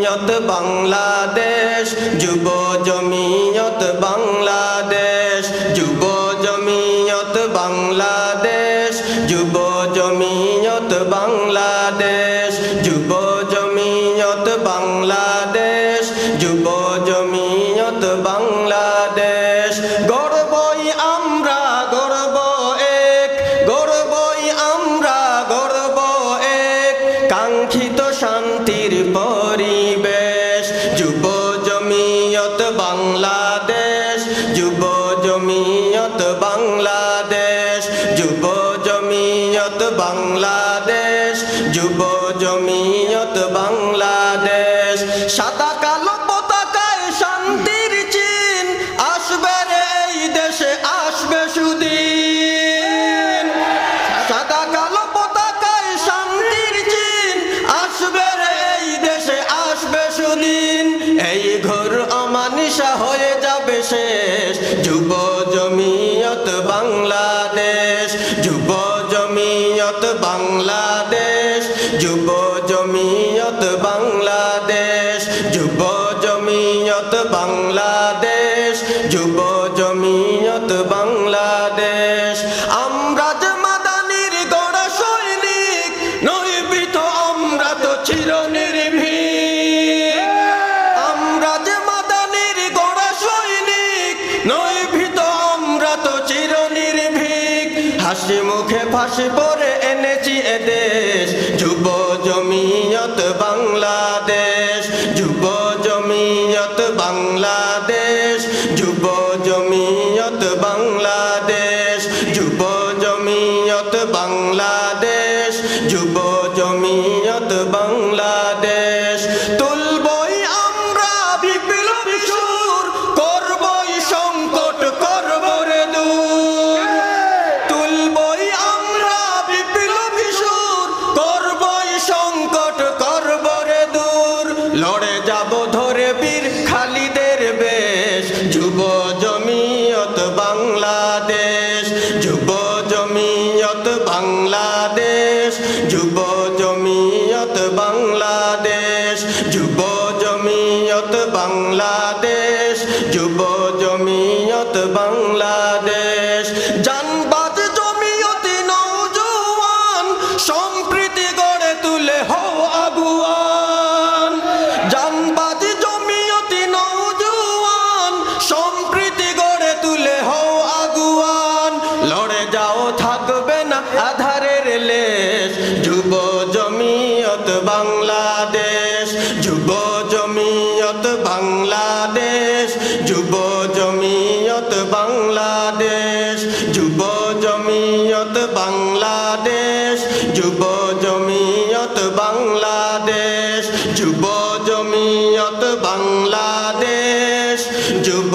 জমিয়ত বাংলাদেশ, যুব জমিয়ত বাংলাদেশ, যুব জমিয়ত বাংলাদেশ, যুব জমিয়ত বাংলাদেশ, যুব জমিয়ত বাংলাদেশ, যুব জমিয়ত বাংলাদেশ। গর্বই আমরা গর্ব এক, গর্বই আমরা গর্ব এক, কাঙ্ক্ষিত শান্তির পরিবেশ। যুব জমিয়ত বাংলাদেশ, যুব জমিয়ত বাংলাদেশ, যুব জমিয়ত বাংলাদেশ, যুব জমিয়ত বাংলাদেশ। সাদা কালো পতাকায় শান্তির চিন, আসবে রে এই দেশে আসবে সুদিন। সাদা কালো পতাকায় শান্তির চিন, আসবে রে এই দেশে আসবে সুদিন। এই ঘোর অমানিসা হয়ে যাবে শেষ। যুব জমিয়ত বাংলাদেশ, যুব জমিয়ত বাংলাদেশ, যুব জমিয়ত বাংলাদেশ, যুব জমিয়ত বাংলাদেশ, যুব জমিয়ত বাংলাদেশ। আমরা যে মাদানির গড়া সৈনিক, নই ভীত আমরা তো চিরনির্ভীক। আমরা যে মাদানির গড়া সৈনিক, নই ভীত আমরা তো চিরনির্ভীক। হাসি মুখে ফাঁসি পরে এনেছি এদেশ। যুব জমিয়ত বাংলাদেশ, যুব জমিয়ত বাংলাদেশ, যুব জমিয়ত বাংলাদেশ, যুব জমিয়ত বাংলাদেশ, যুব জমিয়ত বাংলাদেশ। তুলবই আমরা বিপ্লবী সুর, করবই সংকট করব রে দূর। তুলবই আমরা বিপ্লবী সুর, করবই সংকট করব রে দূর। লড়ে যাব ধরে বীর খালিদের বেশ। যুব জমিয়ত বাংলাদেশ, যুব জমিয়ত বাংলাদেশ, যুব জমিয়ত বাংলাদেশ, যুব জমিয়ত বাংলাদেশ, যুব জমিয়ত বাংলাদেশ। জানবাজ জমিয়তি নওজোয়ান, সম্প্রীতি গড়ে তুলে হও আগুয়ান। জানবাজ জমিয়তি নওজোয়ান, সম্প্রীতি গড়ে তুলে হও আগুয়ান। লড়ে যাও থাকবে না আধারের লেশ। যুব জমিয়ত বাংলাদেশ, যুব জমিয়ত বাংলাদেশ, যুব জমিয়ত বাংলাদেশ, যুব জমিয়ত বাংলাদেশ, যুব জমিয়ত বাংলাদেশ, যুব জমিয়ত বাংলাদেশ, যুব